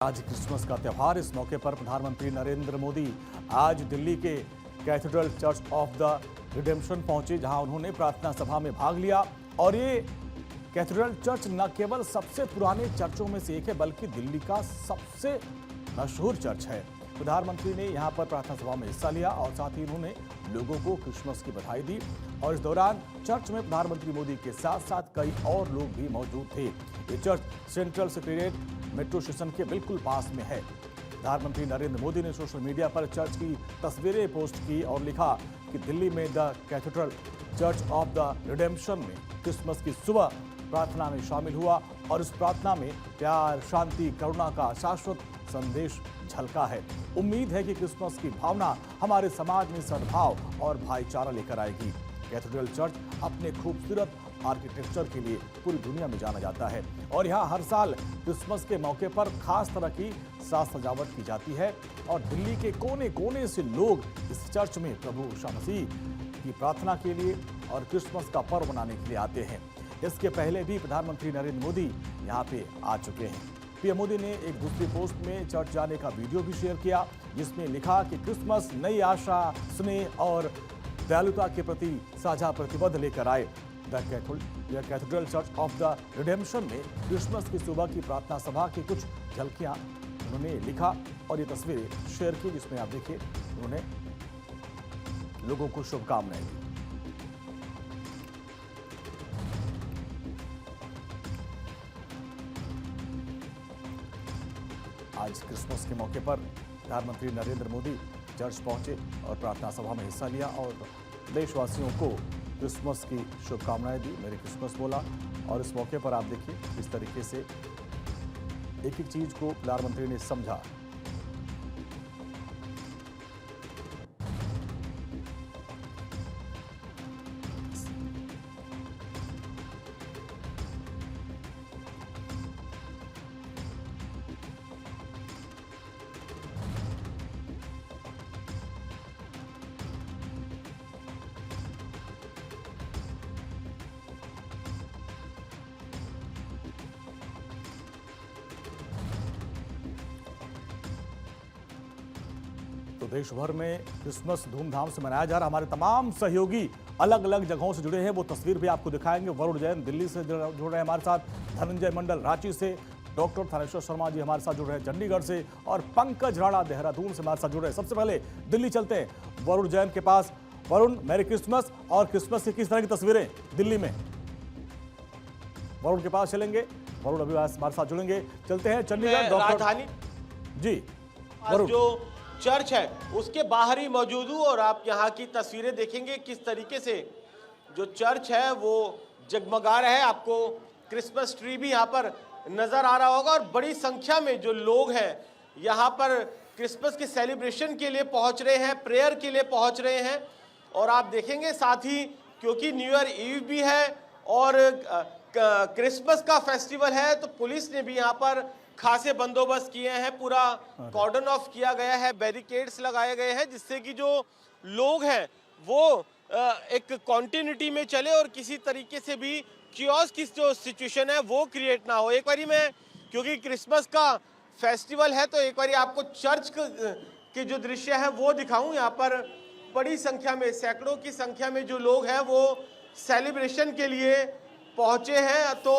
आज क्रिसमस का त्यौहार। इस मौके पर प्रधानमंत्री नरेंद्र मोदी आज दिल्ली के cathedral church of the redemption पहुंचे, जहां उन्होंने प्रार्थना सभा में भाग लिया। और ये कैथेड्रल चर्च न केवल सबसे पुराने चर्चों में से एक है, बल्कि दिल्ली का सबसे मशहूर चर्च है। प्रधानमंत्री ने यहां पर प्रार्थना सभा में हिस्सा लिया और साथ ही उन्होंने लोगों को क्रिसमस की बधाई दी। और इस दौरान चर्च में प्रधानमंत्री मोदी के साथ साथ कई और लोग भी मौजूद थे। ये church central secretariat metro station के बिल्कुल पास में है। प्रधानमंत्री नरेंद्र मोदी ने सोशल मीडिया पर चर्च की तस्वीरें पोस्ट की और लिखा कि दिल्ली में the cathedral church of the redemption में क्रिसमस की सुबह प्रार्थना में शामिल हुआ और इस प्रार्थना में प्यार, शांति, करुणा का शाश्वत संदेश झलका है। उम्मीद है कि क्रिसमस की भावना हमारे समाज में सद्भाव और भाईचारा लेकर आएगी। कैथेड्रल चर्च अपने खूबसूरत आर्किटेक्चर के लिए पूरी दुनिया में जाना जाता है और यहाँ हर साल क्रिसमस के मौके पर खास तरह की साज सजावट की जाती है और दिल्ली के कोने कोने से लोग इस चर्च में प्रभु यीशु मसीह की प्रार्थना के लिए और क्रिसमस का पर्व मनाने के लिए आते हैं। इसके पहले भी प्रधानमंत्री नरेंद्र मोदी यहाँ पे आ चुके हैं। पीएम मोदी ने एक दूसरी पोस्ट में चर्च जाने का वीडियो भी शेयर किया, जिसमें लिखा कि क्रिसमस नई आशा, स्नेह और दयालुता के प्रति साझा प्रतिबद्ध लेकर आए। The cathedral church of the redemption में क्रिसमस की सुबह की प्रार्थना सभा की कुछ झलकियां उन्होंने लिखा और ये तस्वीरें शेयर की, जिसमें आप देखिए उन्होंने लोगों को शुभकामनाएं दी। आज क्रिसमस के मौके पर प्रधानमंत्री नरेंद्र मोदी चर्च पहुंचे और प्रार्थना सभा में हिस्सा लिया और देशवासियों को क्रिसमस की शुभकामनाएं दी, मेरी क्रिसमस बोला। और इस मौके पर आप देखिए किस तरीके से एक एक चीज को प्रधानमंत्री ने समझा। तो देश भर में क्रिसमस धूमधाम से मनाया जा रहा। हमारे तमाम सहयोगी अलग अलग जगहों से जुड़े हैं, वो तस्वीर भी आपको दिखाएंगे। वरुण जैन दिल्ली से जुड़ रहे हैं हमारे साथ, धनंजय मंडल रांची से, डॉक्टर थानेश्वर शर्मा जी हमारे साथ जुड़ रहे हैं चंडीगढ़ से और पंकज राणा देहरादून से हमारे साथ जुड़ रहे हैं। सबसे पहले दिल्ली चलते हैं वरुण जैन के पास। वरुण, मैरी क्रिसमस और क्रिसमस की किस तरह की तस्वीरें दिल्ली में? वरुण के पास चलेंगे, वरुण अभी हमारे साथ जुड़ेंगे। चलते हैं चंडीगढ़, राजधानी जी वरुण। जो चर्च है उसके बाहर ही मौजूद हूँ और आप यहाँ की तस्वीरें देखेंगे किस तरीके से जो चर्च है वो जगमगा रहा है। आपको क्रिसमस ट्री भी यहाँ पर नजर आ रहा होगा और बड़ी संख्या में जो लोग हैं यहाँ पर क्रिसमस के सेलिब्रेशन के लिए पहुँच रहे हैं, प्रेयर के लिए पहुँच रहे हैं। और आप देखेंगे साथ ही क्योंकि न्यू ईयर ईव भी है और क्रिसमस का फेस्टिवल है, तो पुलिस ने भी यहाँ पर खासे बंदोबस्त किए हैं, पूरा कॉर्डन ऑफ किया गया है, बैरिकेड्स लगाए गए हैं, जिससे कि जो लोग हैं वो एक कॉन्टिन्यूटी में चले और किसी तरीके से भी कियोस्क की जो सिचुएशन है वो क्रिएट ना हो। एक बारी मैं, क्योंकि क्रिसमस का फेस्टिवल है, तो एक बारी आपको चर्च के जो दृश्य है वो दिखाऊं। यहाँ पर बड़ी संख्या में, सैकड़ों की संख्या में जो लोग हैं वो सेलिब्रेशन के लिए पहुंचे हैं। तो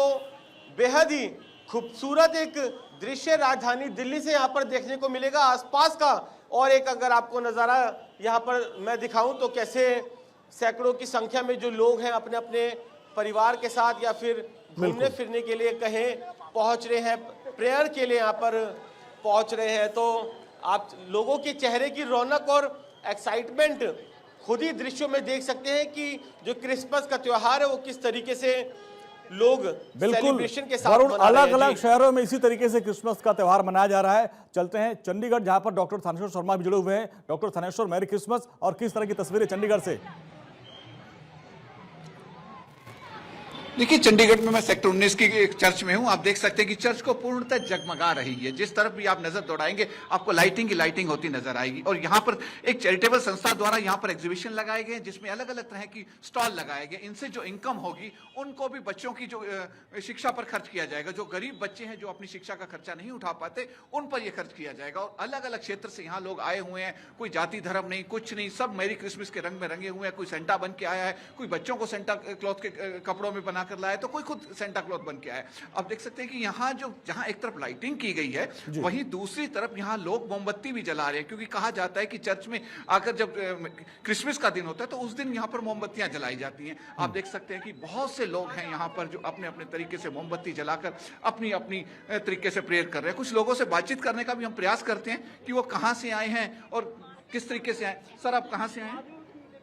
बेहद ही खूबसूरत एक दृश्य राजधानी दिल्ली से यहाँ पर देखने को मिलेगा आसपास का। और एक अगर आपको नज़ारा यहाँ पर मैं दिखाऊं तो कैसे सैकड़ों की संख्या में जो लोग हैं अपने अपने परिवार के साथ या फिर घूमने फिरने के लिए कहीं पहुँच रहे हैं, प्रेयर के लिए यहाँ पर पहुँच रहे हैं। तो आप लोगों के चेहरे की रौनक और एक्साइटमेंट खुद ही दृश्यों में देख सकते हैं कि जो क्रिसमस का त्यौहार है वो किस तरीके से लोग सेलिब्रेशन के साथ मना रहे हैं। अलग अलग शहरों में इसी तरीके से क्रिसमस का त्यौहार मनाया जा रहा है। चलते हैं चंडीगढ़, जहां पर डॉक्टर थानेश्वर शर्मा भी जुड़े हुए हैं। डॉक्टर थानेश्वर, मैरी क्रिसमस और किस तरह की तस्वीरें चंडीगढ़ से? देखिए, चंडीगढ़ में मैं सेक्टर 19 की एक चर्च में हूं। आप देख सकते हैं कि चर्च को पूर्णतः जगमगा रही है। जिस तरफ भी आप नजर दौड़ाएंगे आपको लाइटिंग की लाइटिंग होती नजर आएगी। और यहाँ पर एक चैरिटेबल संस्था द्वारा यहाँ पर एग्जीबिशन लगाए गए जिसमें अलग अलग तरह की स्टॉल लगाए गए। इनसे जो इनकम होगी उनको भी बच्चों की जो शिक्षा पर खर्च किया जाएगा। जो गरीब बच्चे हैं जो अपनी शिक्षा का खर्चा नहीं उठा पाते उन पर यह खर्च किया जाएगा। और अलग अलग क्षेत्र से यहाँ लोग आए हुए हैं। कोई जाति धर्म नहीं, कुछ नहीं, सब मैरी क्रिसमस के रंग में रंगे हुए हैं। कोई सेंटा बन के आया है, कोई बच्चों को सेंटा क्लॉथ के कपड़ों में बनाकर लाया, तो कोई खुद सेंटा क्लॉथ बन के आया। आप देख सकते हैं कि यहाँ जहाँ एक तरफ लाइटिंग की गई है वहीं दूसरी तरफ यहाँ लोग मोमबत्ती भी जला रहे हैं। क्योंकि कहा जाता है कि चर्च में आकर जब क्रिसमस का दिन होता है तो उस दिन यहाँ पर मोमबत्तियां जलाई जाती हैं। आप देख सकते हैं कि बहुत से लोग हैं यहाँ पर जो अपने अपने तरीके से मोमबत्ती जलाकर अपनी अपनी तरीके से प्रेयर कर रहे हैं। कुछ लोगों से बातचीत करने का भी हम प्रयास करते हैं कि वो कहाँ से आए हैं और किस तरीके से आए। सर, आप कहाँ से आए हैं?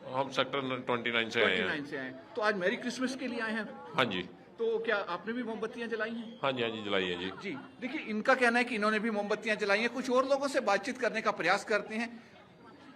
हम सेक्टर 29 से आए हैं। 29 से आए। तो आज मैरी क्रिसमस के लिए आए हैं? हाँ जी। तो क्या आपने भी मोमबत्तियां जलाई हैं? हाँ जी जलाई है जी। जी, देखिए, इनका कहना है कि इन्होंने भी मोमबत्तियां जलाई हैं। कुछ और लोगों से बातचीत करने का प्रयास करते हैं।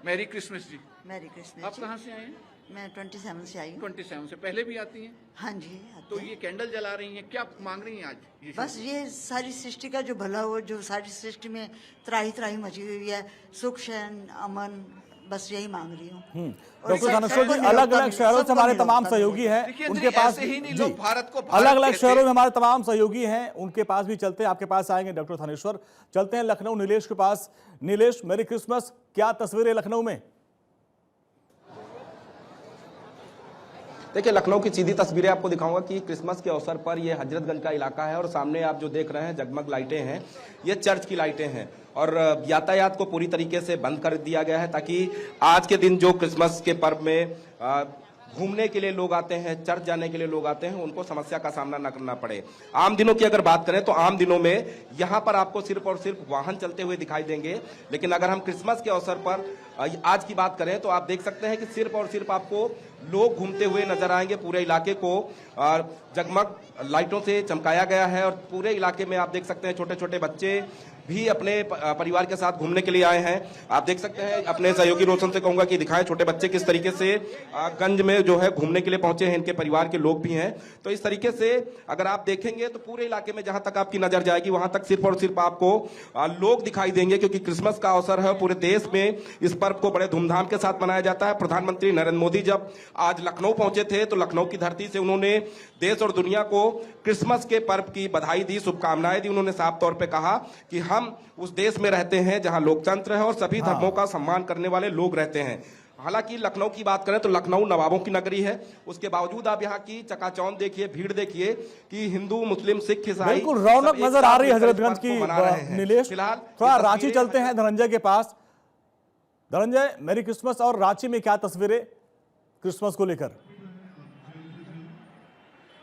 मैरी क्रिसमस जी। Merry Christmas. आप कहाँ से आए हैं? मैं 27 से आई हूँ। 27 से पहले भी आती हैं? हाँ जी, आते तो हैं। ये कैंडल जला रही हैं, क्या मांग रही हैं आज? बस ये सारी सृष्टि का जो भला हो, जो सारी सृष्टि में त्राही त्राही मची हुई है, सुख चैन अमन, बस यही मांग रही हूँ। डॉक्टर थानेश्वर जी, अलग अलग शहरों से हमारे तमाम सहयोगी हैं, उनके पास ही नहीं जी, लोग भारत को अलग अलग शहरों में हमारे तमाम सहयोगी हैं, उनके पास भी चलते हैं। आपके पास आएंगे डॉक्टर थानेश्वर। चलते हैं लखनऊ नीलेश के पास। नीलेश, मैरी क्रिसमस, क्या तस्वीरें लखनऊ में? देखिए, लखनऊ की सीधी तस्वीरें आपको दिखाऊंगा कि क्रिसमस के अवसर पर ये हजरतगंज का इलाका है और सामने आप जो देख रहे हैं जगमग लाइटें हैं, ये चर्च की लाइटें हैं। और यातायात को पूरी तरीके से बंद कर दिया गया है ताकि आज के दिन जो क्रिसमस के पर्व में घूमने के लिए लोग आते हैं, चर्च जाने के लिए लोग आते हैं, उनको समस्या का सामना न करना पड़े। आम दिनों की अगर बात करें तो आम दिनों में यहाँ पर आपको सिर्फ और सिर्फ वाहन चलते हुए दिखाई देंगे। लेकिन अगर हम क्रिसमस के अवसर पर आज की बात करें तो आप देख सकते हैं कि सिर्फ और सिर्फ आपको लोग घूमते हुए नजर आएंगे। पूरे इलाके को जगमग लाइटों से चमकाया गया है और पूरे इलाके में आप देख सकते हैं छोटे छोटे बच्चे भी अपने परिवार के साथ घूमने के लिए आए हैं। आप देख सकते हैं, अपने सहयोगी रोशन से कहूंगा कि दिखाएं छोटे बच्चे किस तरीके से गंज में जो है घूमने के लिए पहुंचे हैं। इनके परिवार के लोग भी हैं। तो इस तरीके से अगर आप देखेंगे तो पूरे इलाके में जहां तक आपकी नजर जाएगी वहां तक सिर्फ और सिर्फ आपको लोग दिखाई देंगे, क्योंकि क्रिसमस का अवसर है। पूरे देश में इस पर्व को बड़े धूमधाम के साथ मनाया जाता है। प्रधानमंत्री नरेंद्र मोदी जब आज लखनऊ पहुंचे थे तो लखनऊ की धरती से उन्होंने देश और दुनिया को क्रिसमस के पर्व की बधाई दी, शुभकामनाएं दी। उन्होंने साफ तौर पर कहा कि हम उस देश में रहते हैं जहां लोकतंत्र है और सभी धर्मों का सम्मान करने वाले लोग रहते हैं। हालांकि लखनऊ की बात करें तो लखनऊ नवाबों की नगरी है। उसके बावजूद आप यहाँ की चकाचौंध देखिए, भीड़ देखिए कि हिंदू, मुस्लिम, सिख, ईसाई बिल्कुल रौनक नजर आ रही है हजरतगंज की। नीलेश, फिलहाल थोड़ा रांची चलते हैं धनंजय के पास। धनंजय, मैरी क्रिसमस और रांची में क्या तस्वीरें क्रिसमस को लेकर?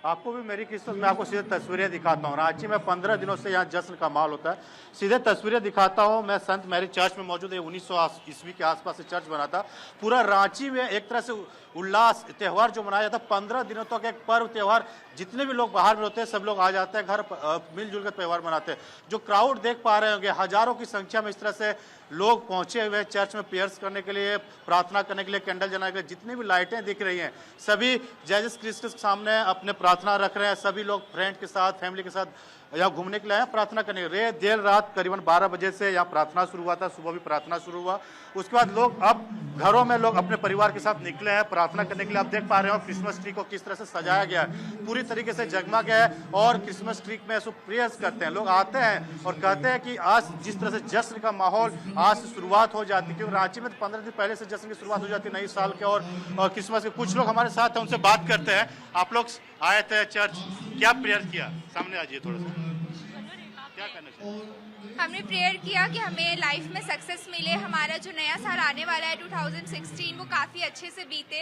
आपको भी मेरी क्रिसमस में आपको सीधे तस्वीरें दिखाता हूँ। रांची में 15 दिनों से यहाँ जश्न का माहौल होता है। सीधे तस्वीरें दिखाता हूँ। मैं संत मैरी चर्च में मौजूद है। 1900 ईस्वी के आसपास से चर्च बना था। पूरा रांची में एक तरह से उल्लास, त्यौहार जो मनाया जाता है 15 दिनों तक, एक पर्व त्यौहार। जितने भी लोग बाहर में होते हैं सब लोग आ जाते हैं घर, मिलजुल कर त्यौहार मनाते हैं। जो क्राउड देख पा रहे होंगे, हजारों की संख्या में इस तरह से लोग पहुंचे हुए हैं चर्च में प्रेयर्स करने के लिए, प्रार्थना करने के लिए, कैंडल जलाने के लिए। जितनी भी लाइटें दिख रही हैं सभी जीसस क्राइस्ट के सामने अपने प्रार्थना रख रहे हैं। सभी लोग फ्रेंड के साथ, फैमिली के साथ यहाँ घूमने के लिए आए, प्रार्थना करने के लिए। देर रात करीबन 12 बजे से यहाँ प्रार्थना शुरू हुआ था। सुबह भी प्रार्थना शुरू हुआ। उसके बाद लोग अब घरों में लोग अपने परिवार के साथ निकले हैं प्रार्थना करने के लिए। आप देख पा रहे हो क्रिसमस ट्री को किस तरह से सजाया गया है, पूरी तरीके से जगमग गया है। और क्रिसमस ट्री में सब प्रेयर्स करते हैं, लोग आते हैं और कहते हैं कि आज जिस तरह से जश्न का माहौल आज से शुरुआत हो जाती है, क्योंकि रांची में 15 दिन पहले से जश्न की शुरुआत हो जाती है नई साल के और क्रिसमस के। कुछ लोग हमारे साथ हैं, उनसे बात करते हैं। आप लोग आए थे चर्च, क्या प्रेयर किया? सामने आ जाइए थोड़ा सा, क्या करना चाहिए? हमने प्रेयर किया कि हमें लाइफ में सक्सेस मिले, हमारा जो नया साल आने वाला है 2016 वो काफ़ी अच्छे से बीते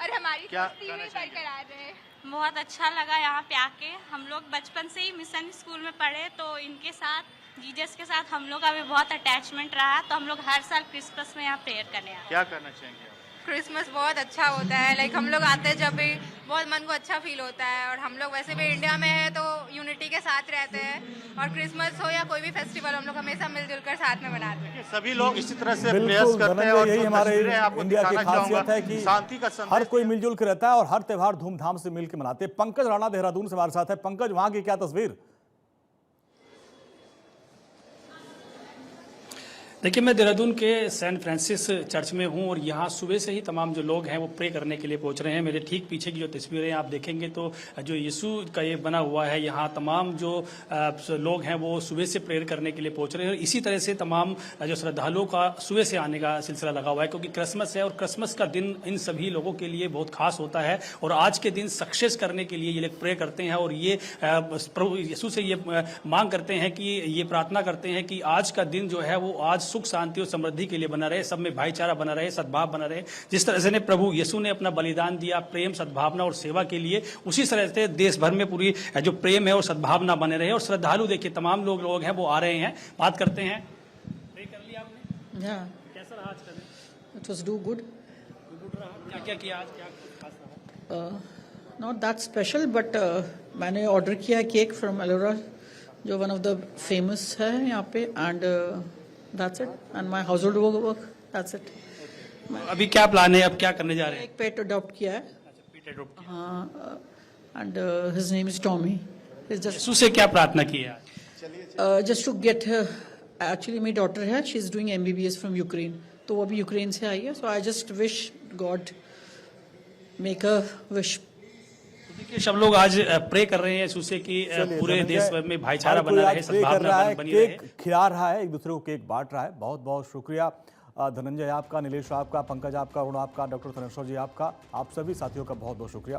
और हमारी दोस्ती भी बरकरार रहे। बहुत अच्छा लगा यहाँ पे आके। हम लोग बचपन से ही मिशन स्कूल में पढ़े तो इनके साथ, जीसस के साथ हम लोग का भी बहुत अटैचमेंट रहा। तो हम लोग हर साल क्रिसमस में यहाँ प्रेयर करने आए। क्या करना चाहेंगे? क्रिसमस बहुत अच्छा होता है। लाइक हम लोग आते हैं जब भी बहुत मन को अच्छा फील होता है। और हम लोग वैसे भी इंडिया में है तो यूनिटी के साथ रहते हैं और क्रिसमस हो या कोई भी फेस्टिवल हम लोग हमेशा मिलजुल कर साथ में मनाते हैं। सभी लोग इसी तरह से प्रयास बिल्कुल करते हैं और यही जो हमारे तस्वीरें आपको इंडिया की दिखाना खासियत चाहूंगा, है कि शांति का संदेश हर कोई मिलजुल के रहता है और हर त्योहार धूमधाम से मिलकर मनाते हैं। पंकज राणा देहरादून से हमारे साथ है। पंकज, वहां की क्या तस्वीर? देखिए, मैं देहरादून के सेंट फ्रांसिस चर्च में हूं और यहाँ सुबह से ही तमाम जो लोग हैं वो प्रे करने के लिए पहुंच रहे हैं। मेरे ठीक पीछे की जो तस्वीरें आप देखेंगे तो जो यीशु का ये बना हुआ है, यहाँ तमाम जो लोग हैं वो सुबह से प्रेयर करने के लिए पहुंच रहे हैं। और इसी तरह से तमाम जो श्रद्धालुओं का सुबह से आने का सिलसिला लगा हुआ है, क्योंकि क्रिसमस है और क्रिसमस का दिन इन सभी लोगों के लिए बहुत खास होता है। और आज के दिन सक्सेस करने के लिए ये लोग प्रे करते हैं और ये प्रभु यीशु से ये मांग करते हैं कि ये प्रार्थना करते हैं कि आज का दिन जो है वो आज सुख शांति और समृद्धि के लिए बना रहे, सब में भाईचारा बना रहे, सद्भाव बना रहे। जिस तरह से प्रभु यीशु ने अपना बलिदान दिया प्रेम, सद्भावना और सेवा के लिए, उसी तरह से देश भर में पूरी जो प्रेम है और सद्भावना बने रहे। और श्रद्धालु देखिए तमाम लोग हैं वो आ रहे हैं। बात करते हैं। प्रे कर लिया आपने? कैसा रहा आज का दिन? It was do good. क्या क्या किया आज? क्या खास रहा? Not that special, but मैंने ऑर्डर किया केक फ्रॉम एलोरा, जो वन ऑफ द फेमस है यहाँ पे, and that's it. And my household work. That's it. अभी क्या प्लान है? अब क्या करने जा रहे हैं? एक पेट अडॉप्ट किया है। पेट अडॉप्ट किया। हाँ, and his name is Tommy. Yeshu से क्या प्रार्थना की है? जस्ट टू गेट, एक्चुअली मेरी डॉटर है, she is doing MBBS from Ukraine, तो वो अभी यूक्रेन से आई है। So I just wish God make a wish. देखिए, सब लोग आज प्रे कर रहे हैं यीशु से कि पूरे देश में भाईचारा बना रहे, सद्भावना बनी रहे। केक खिला रहा है, एक दूसरे को केक बांट रहा है। बहुत बहुत शुक्रिया धनंजय आपका, नीलेश आपका, पंकज आपका, अरुण आपका, डॉक्टर थनेश्वर जी आपका, आप सभी साथियों का बहुत बहुत शुक्रिया।